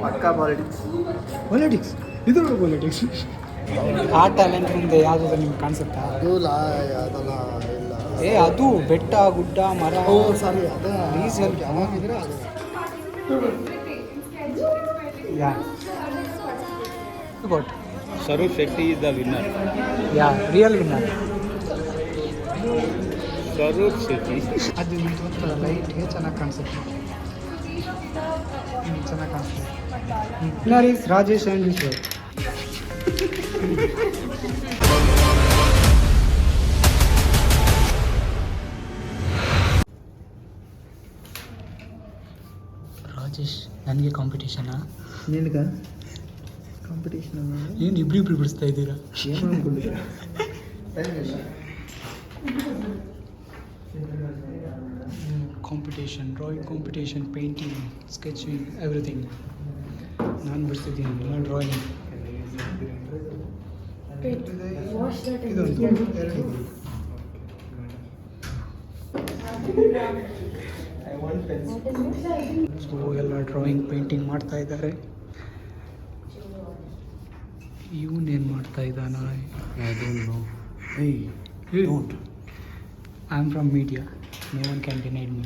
ಪಕ್ಕಾ ಪಾಲಿಟಿಕ್ಸ್ ಇದು ಪಾಲಿಟಿಕ್ಸ್. ಆ ಟ್ಯಾಲೆಂಟ್ ಮುಂದೆ ಯಾವುದಾದ್ರು ನಿಮ್ಗೆ ಕಾಣಿಸುತ್ತಾ? ಇಲ್ಲ ಅದೆಲ್ಲ ಇಲ್ಲ. ಅದು ಬೆಟ್ಟ ಗುಡ್ಡ ಮರ. ಸಾರಿ ಅದೇ ರೀಸನ್ ಯಾವಾಗಿದ್ರೆ ಅದು got Sarup Shetty is the winner. Yeah, real winner. Sarup Shetty. ಅದು ಇದು ಲೈಟ್ಗೆ ಚೆನ್ನಾಗಿ ಕಾಣಿಸುತ್ತೆ. ಚೆನ್ನಾಗಿ ಕಾಣಿಸುತ್ತೆ. Winner is Rajesh and Eshwar. Rajesh ನನಗೆ ಕಾಂಪಿಟೇಷನಾ? ನಿನಗ ಕಾಂಪಿಟೇಷನ್ ಏನು ಇಬ್ರಿಬ್ರು ಬಿಡಿಸ್ತಾ ಇದ್ದೀರಾ? ಏನು ಅನ್ಕೊಂಡಿದ್ದೀರಾ? Competition, drawing competition, painting, sketching, everything ನಾನು ಬಿಡಿಸ್ತಿದ್ದೀನಿ. ನಾನು ಡ್ರಾಯಿಂಗ್ ಇದೊಂದು ಎರಡು. ಸೊ ಎಲ್ಲ ಡ್ರಾಯಿಂಗ್ ಪೇಂಟಿಂಗ್ ಮಾಡ್ತಾ ಇದ್ದಾರೆ. ಇವನೇನು ಮಾಡ್ತಾ ಇದ್ದಾನ? I am from media, no one can deny me.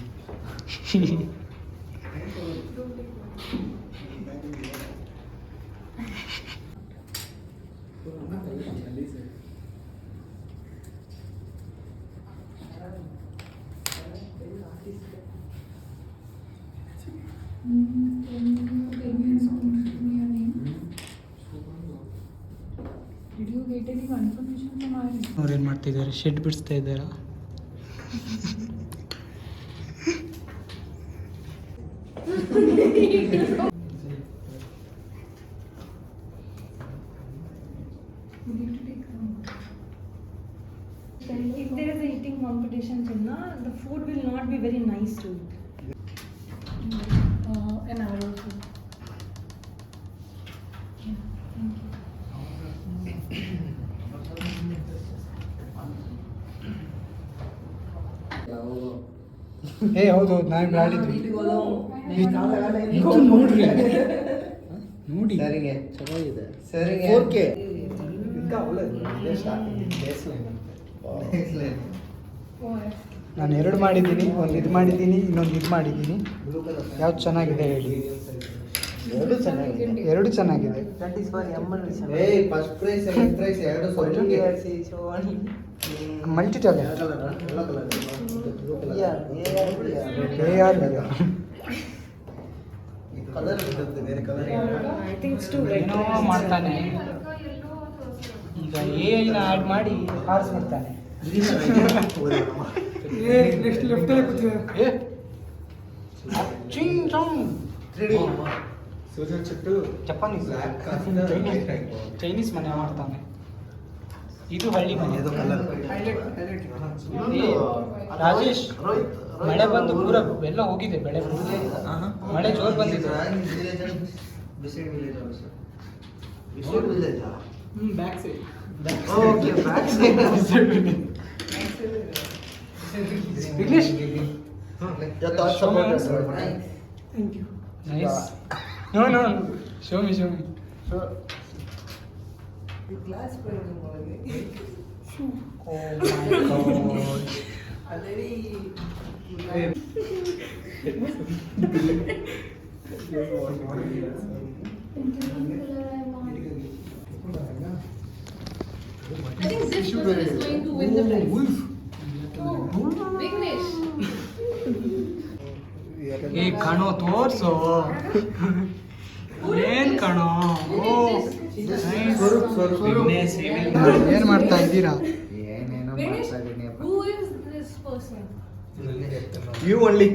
ಅವ್ರೇನು ಮಾಡ್ತಿದ್ದಾರೆ? ಶೆಡ್ ಬಿಡಿಸ್ತಾ ಇದ್ದಾರಾ? If there is a eating competition, Chinna, the food will not be very nice to eat. An hour or so. Yeah, thank you. ಹೌದು, ನಾನು ಮಾಡಿದ್ವಿ. ನೋಡ್ರಿ ನೋಡಿ, ಸರಿಗೆ ಚೆನ್ನಾಗಿದೆ. ಸರಿಗೆ 4K ನಾನು ಎರಡು ಮಾಡಿದ್ದೀನಿ. ಒಂದು ಇದು ಮಾಡಿದ್ದೀನಿ, ಇನ್ನೊಂದು ಇದು ಮಾಡಿದ್ದೀನಿ. ಯಾವ್ದು ಚೆನ್ನಾಗಿದೆ ಹೇಳಿ? ಎರಡು ಚೆನ್ನಾಗಿದೆ. ಫಸ್ಟ್ ಪ್ರೈಸ್ ಸೆಕೆಂಡ್ ಪ್ರೈಸ್ ಎರಡು multi talent. I think it's too red. ಏನೋ ಮಾಡ್ತಾನೆ ಈಗ. AI ನ ಆ್ಯಡ್ ಮಾಡಿ ಹಾರಿಸ್ಬಿಡ್ತಾನೆ. ಜಪಾನೀಸ್ ಚೈನೀಸ್ ಮನೆ ಮಾಡ್ತಾನೆ. ಇದು ಹಳ್ಳಿ ಮನೆ. ರಾಜೇಶ್, ಮಳೆ ಬಂದು ಪೂರ ಎಲ್ಲ ಹೋಗಿದೆ. ಬೆಳೆ ಮಳೆ ಜೋರ್ ಬಂದಿದೆ. Back side Vignesh, Thank you. Nice. No show me Glass for Oh my God. I think this person is going to win the prize. Vignesh. ಏ ಕಣೋ ತೋರ್ಸು. ಏನ್ ಕಣೋ? ಏನ್ ಮಾಡ್ತಾ ಇದ್ದೀರಾ? Vignesh, who is this person? You only. I'm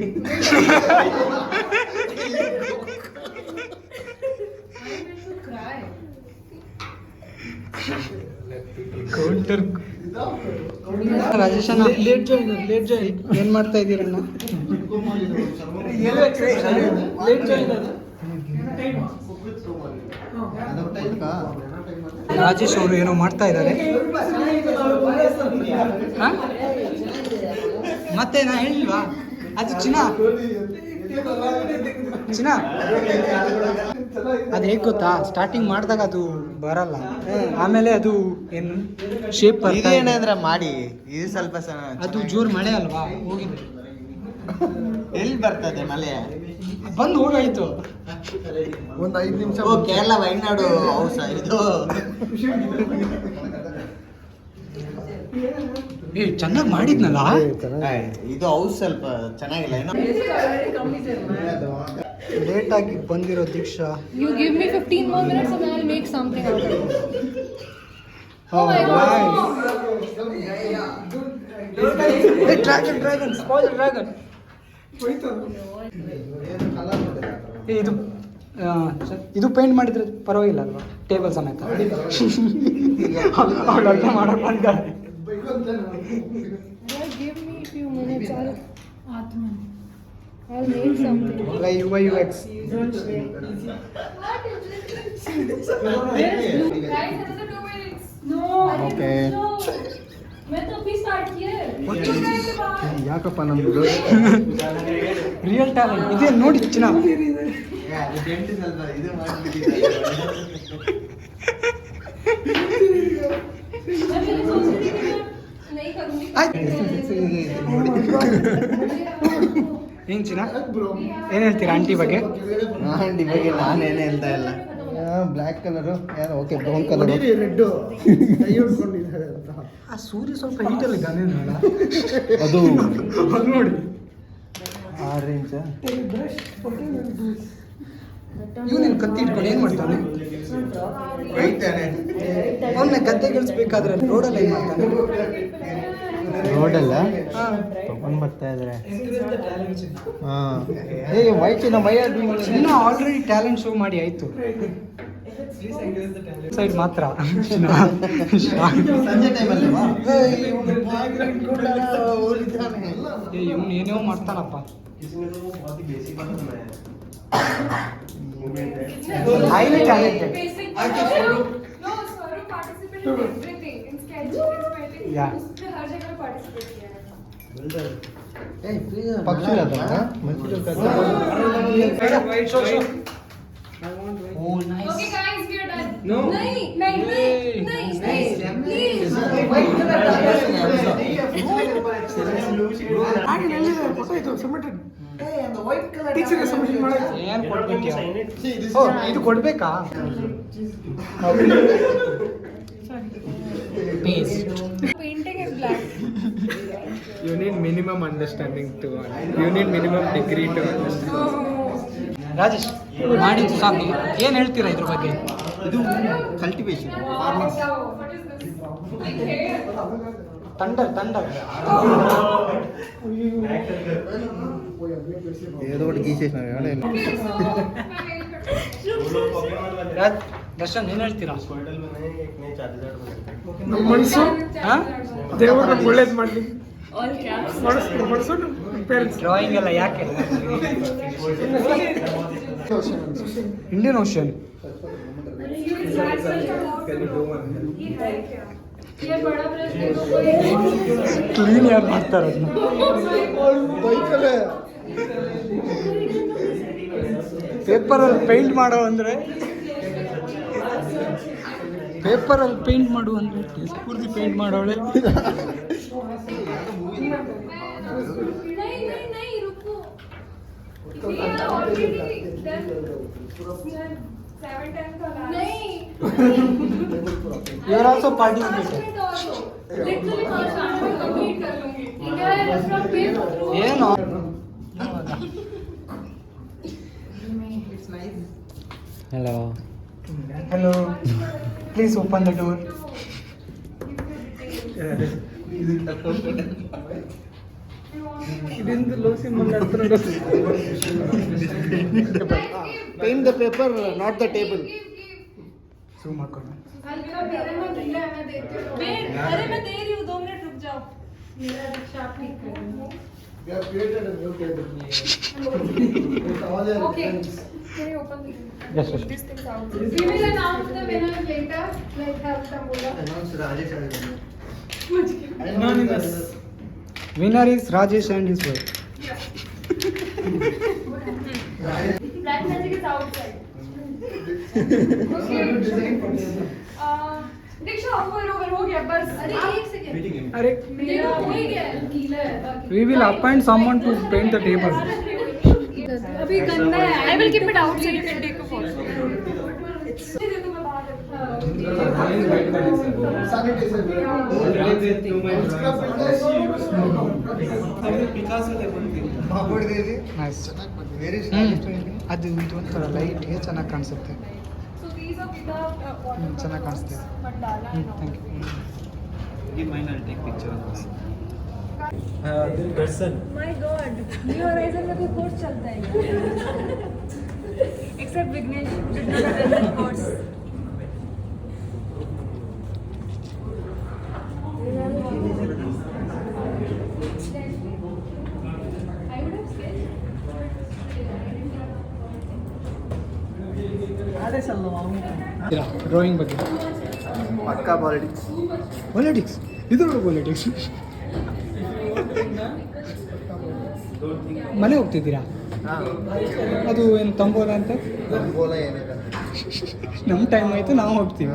going to cry. Counter. ರಾಜೇಶಣ್ಣ, late join ಏನ್ ಮಾಡ್ತಾ ಇದ್ದೀರಣ್ಣ? Late join. ರಾಜೇಶ್ ಅವರು ಏನೋ ಮಾಡ್ತಾ ಇದ್ದಾರೆ. ಮತ್ತೆ ನಾ ಹೇಳಿಲ್ವಾ? ಅದು ಚಿನ್ನ ಅದು ಹೇಗೆ ಗೊತ್ತಾ, ಸ್ಟಾರ್ಟಿಂಗ್ ಮಾಡಿದಾಗ ಅದು ಬರಲ್ಲ, ಆಮೇಲೆ ಅದು ಏನು ಶೇಪ್ ಇದೇನಂದ್ರೆ ಮಾಡಿ ಇದು ಸ್ವಲ್ಪ ಅದು ಜೋರು ಮಳೆ ಅಲ್ವಾ, ಹೋಗಿದೆ. ಎಲ್ಲಿ ಬರ್ತದೆ ಮಳೆ? ಬಂದು ಹೋಗಾಯ್ತು. ಒಂದು 5 ನಿಮಿಷ. ಕೇರಳ ವೈನಾಡು ಹೌಸ ಇದು. ಏ ಚೆನ್ನಾಗಿ ಮಾಡಿದ್ನಲ್ಲ ಇದು ಹೌಸ್ ಸ್ವಲ್ಪ ಚೆನ್ನಾಗಿಲ್ಲ ಏನೋ. ಲೇಟ್ ಆಗಿ ಬಂದಿರೋ ದೀಕ್ಷಾ. You give me 15 more minutes and I'll make something out of it. Oh my God. Dragon spoil dragon. ಇದು ಪೇಂಟ್ ಮಾಡಿದ್ರೆ ಪರವಾಗಿಲ್ಲ ಅಲ್ವಾ, ಟೇಬಲ್ ಸಮೇತ. ಅವಳು ಅಡುಗೆ ಮಾಡೋಕೆ ಬಂದಿದ್ದಾಳೆ. Give me a few minutes. I'll make something. UI UX. Guys, another 2 minutes. No. Okay. मैं तो अभी स्टार्ट किया है. ಯಾಕಪ್ಪ ನಮ್ದು ರಿಯಲ್ ಟ್ಯಾಲೆಂಟ್ ಇದೆ ನೋಡಿ ಚಿನ್ನ. ಸ್ವಲ್ಪ ಇದು ಮಾಡ್ಬಿಟ್ಟಿದ್ದೀವಿ. नहीं करूँगी. ಏನು ಚಿನ್ನ, ಏನು ಹೇಳ್ತೀರಾ ಆಂಟಿ ಬಗ್ಗೆ? ಆಂಟಿ ಬಗ್ಗೆ ನಾನೇನು ಹೇಳ್ತಾ ಇಲ್ಲ. ಬ್ಲ್ಯಾಕ್ ಕಲರು ಯಾರು ಓಕೆ ಬ್ರೌನ್ ಕಲರ್ ರೆಡ್ಡು ಆ ಸೂರ್ಯ ಸ್ವಲ್ಪ ಹೀಟಲ್ಲಿ ಇದ್ದಾನೆ ಅದು ನೋಡಿ. ಆರೆಂಜ್ ಇವನೇನು ಕತ್ತಿ ಇಟ್ಕೊಂಡು ಏನು ಮಾಡ್ತಾನೆ? ಅವನ್ನ ಗದ್ದೆ ಗಳಿಸ್ಬೇಕಾದ್ರೆ ರೋಡಲ್ಲಿ ಏನು ಮಾಡ್ತಾನೆ? ರೋಡಲ್ಲ ಹಾಂ, ತಗೊಂಡ್ ಬರ್ತಾ ಇದ್ರೆ ಹಾಂ. ಏ ವೈಟಿನ ಮೈಯ ಚಿನ್ನ ಆಲ್ರೆಡಿ ಟ್ಯಾಲೆಂಟ್ ಶೋ ಮಾಡಿ ಆಯಿತು. ಸೈಡ್ ಮಾತ್ರ ಸಂಜೆ ಟೈಮಲ್ಲಿ ಇವನು ಏನೇನೋ ಮಾಡ್ತಾನಪ್ಪ. Highly talented. Basic. No, Swaroop participated in everything. In sketching, in painting. Yeah. उसने हर जगह participate किया है. ಪಕ್ಷಿ Okay, guys, we are done. No. नहीं. Please. ಏನು ಕೊಡ್ಬೇಕು? ಓ, ಇದು ಕೊಡ್ಬೇಕಾ? Painting is black. You need minimum understanding to you need minimum degree to understand. Rajesh ಮಾಡಿದ್ದು ಸಾಕು, ಏನು ಹೇಳ್ತೀರಾ ಇದ್ರ ಬಗ್ಗೆ? ಇದು cultivation What is this? Like hair. ತಂಡರ್ ಏದೋ ಒಂದು ಗೀಸೇಸ್ ನಾವು ಹೇಳೇ ಇಲ್ಲ. Okay, so ರಾಜ್ ದರ್ಶನ್ ಏನು ಹೇಳ್ತೀರಾ? ನಮ್ಮ ಮನಸ್ಸು ಹಾಂ, ದೇವರು ನಮ್ಗೆ ಒಳ್ಳೇದು ಮಾಡಲಿ. all caps. ಮನಸ್ಸು ಪೇರೆಂಟ್ಸ್ ಡ್ರಾಯಿಂಗ್ ಎಲ್ಲ ಯಾಕೆ? Indian ocean. You relax ये है क्या? ये बड़ा ब्रश दे दो कोई. ಕ್ಲೀನ್ ಯಾರು ಮಾಡ್ತಾರೆ ಅದನ್ನ? ಪೇಪರಲ್ಲಿ ಪೇಂಟ್ ಮಾಡೋ ಅಂದರೆ ಪೂರ್ತಿ ಪೇಂಟ್ ಮಾಡೋಳೆ. नहीं रुको. ये already done. 7-10 का नहीं. You are also participated. Literally 5 minutes में complete कर लूंगी. ठीक है, from fifth to ಏನು? Hello hello, please open the door. ಇದರಿಂದ ಲೋಸಿ ಮಾತಾಡ್ತಾರೆ. Paint the paper not the table. Zoom ಹಾಕೋಣ. हल्का मेरे में ढीला है, मैं देती हूँ. अरे मैं दे रही हूँ, 2 मिनट रुक जाओ. मेरा रिक्शा आप ठीक कर दो. Okay. Can you open Yes, yes. these things out? We will announce the winner later. Like Harsham bola. Anonymous. Winner is Rajesh and his wife. Black magic is outside. Diksha over हो गया बस अरे एक second अरे देखो हो ही गया गीला है बाकी we will appoint someone to paint the table. अभी गंदा है I will keep it out so you can take a photo देखो मैं बाहर Nice. ಅದು ಇದು ಒಂಥರ ಲೈಟ್ಗೆ ಚೆನ್ನಾಗಿ ಕಾಣಿಸುತ್ತೆ. So these are without water. ಚೆನ್ನಾಗಿ ಕಾಣಿಸ್ತಿದೆ. Mandala and all. Thank you. My God, New Horizon में कोई कोर्स चलता है क्या? Except Vignesh did not attend that course. I would have sketched. Drawing ಬಗ್ಗೆ ಪಕ್ಕಾ ಪಾಲಿಟಿಕ್ಸ್. ಪೊಲಿಟಿಕ್ಸ್ ಇದು ಪೊಲಿಟಿಕ್ಸ್ ಮನೆ ಹೋಗ್ತಿದ್ದೀರಾ? ಅದು ಏನು ತಂಬೋಲ ಅಂತ ಬೋಲ ಏನಿಲ್ಲ. ನಮ್ಮ ಟೈಮ್ ಆಯಿತು ನಾವು ಹೋಗ್ತೀವಿ.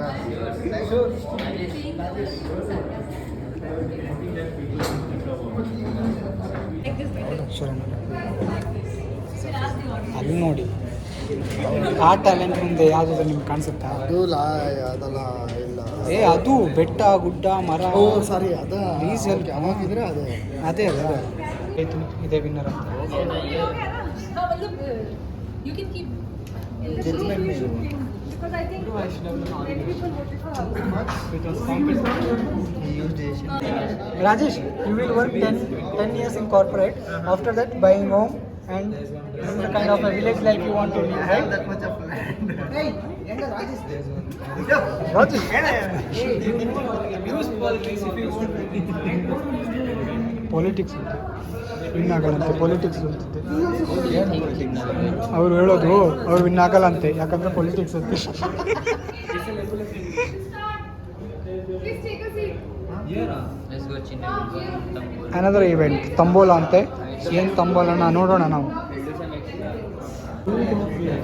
ಅಲ್ಲಿ ನೋಡಿ ಆ ಟ್ಯಾಲೆಂಟ್ ಮುಂದೆ ಯಾವುದಾದ್ರು ನಿಮ್ಗೆ ಕಾಣಿಸುತ್ತಾ? ಅದಲ್ಲ ಇಲ್ಲ. ಅದು ಬೆಟ್ಟ ಗುಡ್ಡ ಮರ. ಓ ಸಾರಿ ಅದ ಡೀಸೆಲ್ ಯಾವಾಗಿದ್ರೆ ಅದೇ ಅದೇ ಇದೇ ವಿನ್ನರ್ ಅಂತ. You can keep Judgment me. because I think many people voted for house. Rajesh, you will work 10 years in corporate. After that, buying home and this is the kind of a village life you want to live, right? that much of land. Rajesh, politics win ಆಗಲ್ಲಂತೆ. Politics ಅವ್ರು ಹೇಳೋದು ಅವ್ರು win ಆಗಲ್ಲಂತೆ, ಯಾಕಂದ್ರೆ politics ಅಂತೆ. Please take a seat. Another event tambola ಅಂತೆ. ಏನು ತಂಬೋಲನ ನೋಡೋಣ ನಾವು.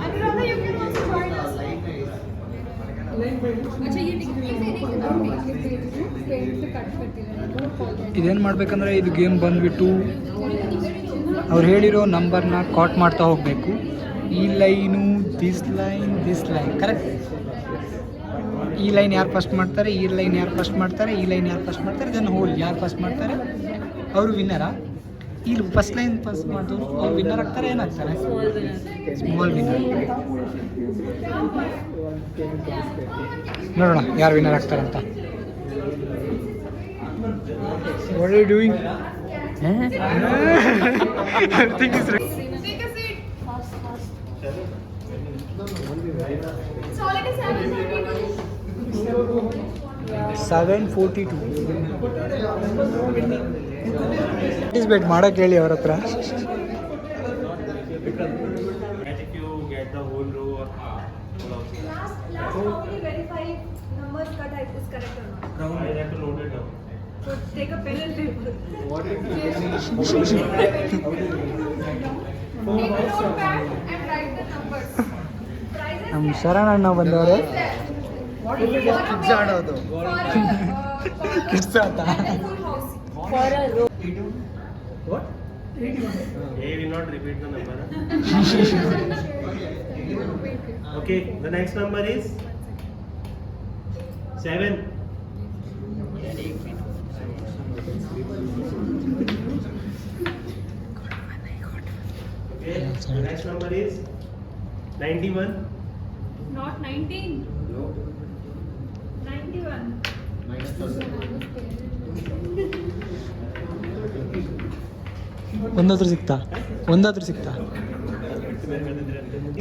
Anuradha, you can also join us. अच्छा ये से कट करती है ಇದೇನು ಮಾಡ್ಬೇಕಂದ್ರೆ ಇದು ಗೇಮ್ ಬಂದುಬಿಟ್ಟು ಅವ್ರು ಹೇಳಿರೋ ನಂಬರ್ನ ಕಾಟ್ ಮಾಡ್ತಾ ಹೋಗಬೇಕು. ಈ ಲೈನು ದಿಸ್ ಲೈನ್ ಕರೆಕ್ಟ್. ಈ ಲೈನ್ ಯಾರು ಫಸ್ಟ್ ಮಾಡ್ತಾರೆ, ಈ ಲೈನ್ ಯಾರು ಫಸ್ಟ್ ಮಾಡ್ತಾರೆ, ಈ ಲೈನ್ ಯಾರು ಫಸ್ಟ್ ಮಾಡ್ತಾರೆ, ದೆನ್ ಹೋಲ್ ಯಾರು ಫಸ್ಟ್ ಮಾಡ್ತಾರೆ ಅವರು ವಿನ್ನರಾ. ಇಲ್ಲಿ ಫಸ್ಟ್ ಲೈನ್ ಫಸ್ಟ್ ಮಾಡಿದವರು ಅವ್ರು ವಿನ್ನರ್ ಆಗ್ತಾರೆ, ಏನಾಗ್ತಾರೆ ಸ್ಮಾಲ್ ವಿನ್ನರ್. ನೋಡೋಣ ಯಾರು ವಿನ್ನರ್ ಆಗ್ತಾರೆ ಅಂತ. What are you doing? Everything is ready. Take a seat. It's already 7:32. 7:42. Participate ಮಾಡೋಕ್ಕೆ ಹೇಳಿ ಅವ್ರ ಹತ್ರ. Last how many verify numbers cut is correct or not? I have to note it down. So take a pen and paper. Take a notepad and write the numbers. Prizes ನಮ್ಮ ಶರಣಣ್ಣ ಬಂದವರೇ. Kids ಆಡೋದು. Kids ಅಂತ. full house. What? A will not repeat the number. Okay, the next number is 7. Okay, the next number is 91. Not 19. No. 91. ಒಂದಾದ್ರೂ ಸಿಗ್ತಾ?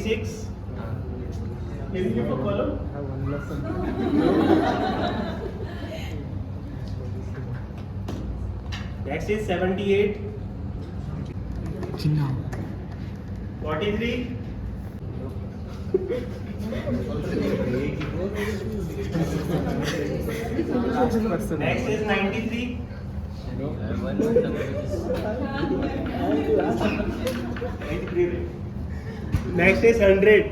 6. Can you give a column? Next is 78. ಚಿನ್ನ 43. Next is 93. 93. Next is 100.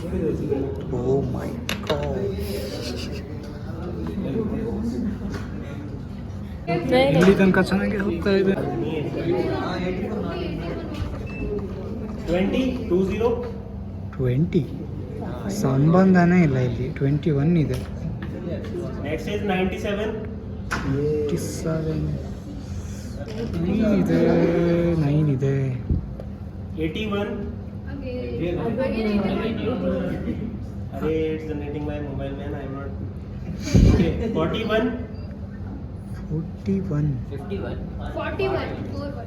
Oh my God. ಇಲ್ಲಿ ತನಕ ಚೆನ್ನಾಗಿ ಹೋಗ್ತಾ ಇದೆ. 20. 20 ಸಂಬಂಧನೇ ಇಲ್ಲ ಇಲ್ಲಿ. 21 ಇದೆ. Next is 97. 87 ಇದೆ. 9 ಇದೆ. 81. Again. Arey, it's generating my mobile man. I'm not. Okay. 41. 41. 41.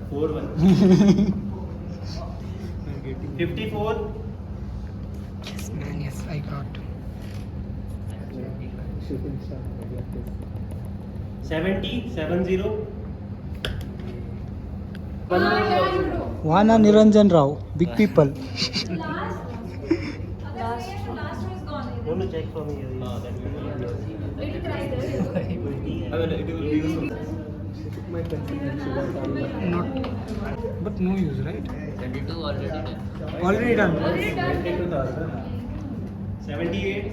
41. 54. Yes man, yes I got. 70. 70. Vana Niranjan Rao, big people. No, check for me. Not, but no use, right? Already done. 78.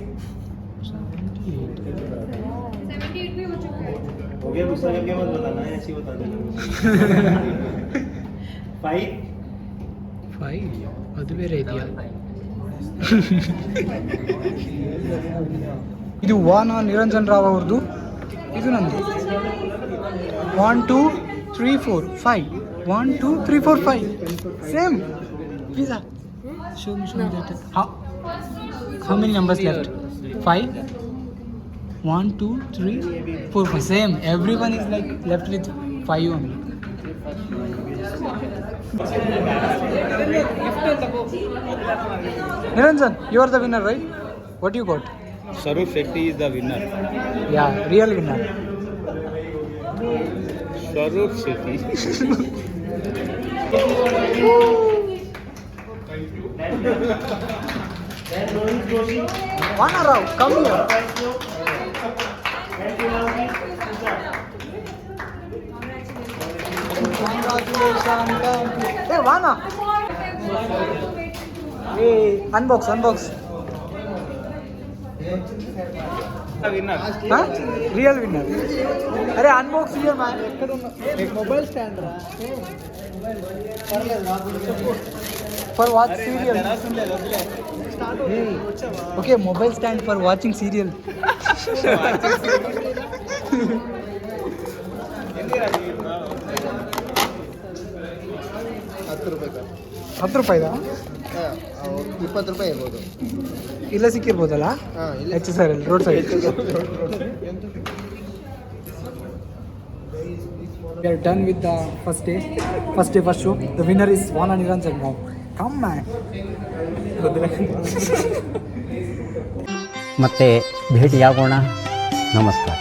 78 भी हो चुका है. हो गया, गुस्सा करके मत बताना, ऐसे ही बता देना. 5. 5 ಅದು ಬೇರೆ ಇದೆಯಾ? ಇದು ವಾನ ನಿರಂಜನ್ ರಾವ್ ಅವ್ರದ್ದು, ಇದು ನಂದು. 1 2 3 4 5 1 2 3 4 5 same. Visa. Show me that. How many numbers left? 5 1 2 3 4 5 same. Everyone is like left with 5 only. Niranjan, you are the winner, right? What you got? Sarup Shetty is the winner. Yeah, real winner. Sarup Shetty. Then Rohit Joshi. Vana Rao, come here. Congratulations. Hey, Vana. Hey, unbox. Winner. Huh? Real winner. अरे unbox here man. एक mobile stand रहा. For watch serial. Hey. Okay, mobile stand for watching serial. 10 ರೂಪಾಯಿದಾ? 20 ರೂಪಾಯಿ ಇರ್ಬೋದು. ಇಲ್ಲ ಸಿಕ್ಕಿರ್ಬೋದಲ್ಲ? H S R L road side. We are done with the first day, first show. The winner is Vana Niranjan Rao. Come man. ಮತ್ತೆ ಭೇಟಿಯಾಗೋಣ. ನಮಸ್ಕಾರ.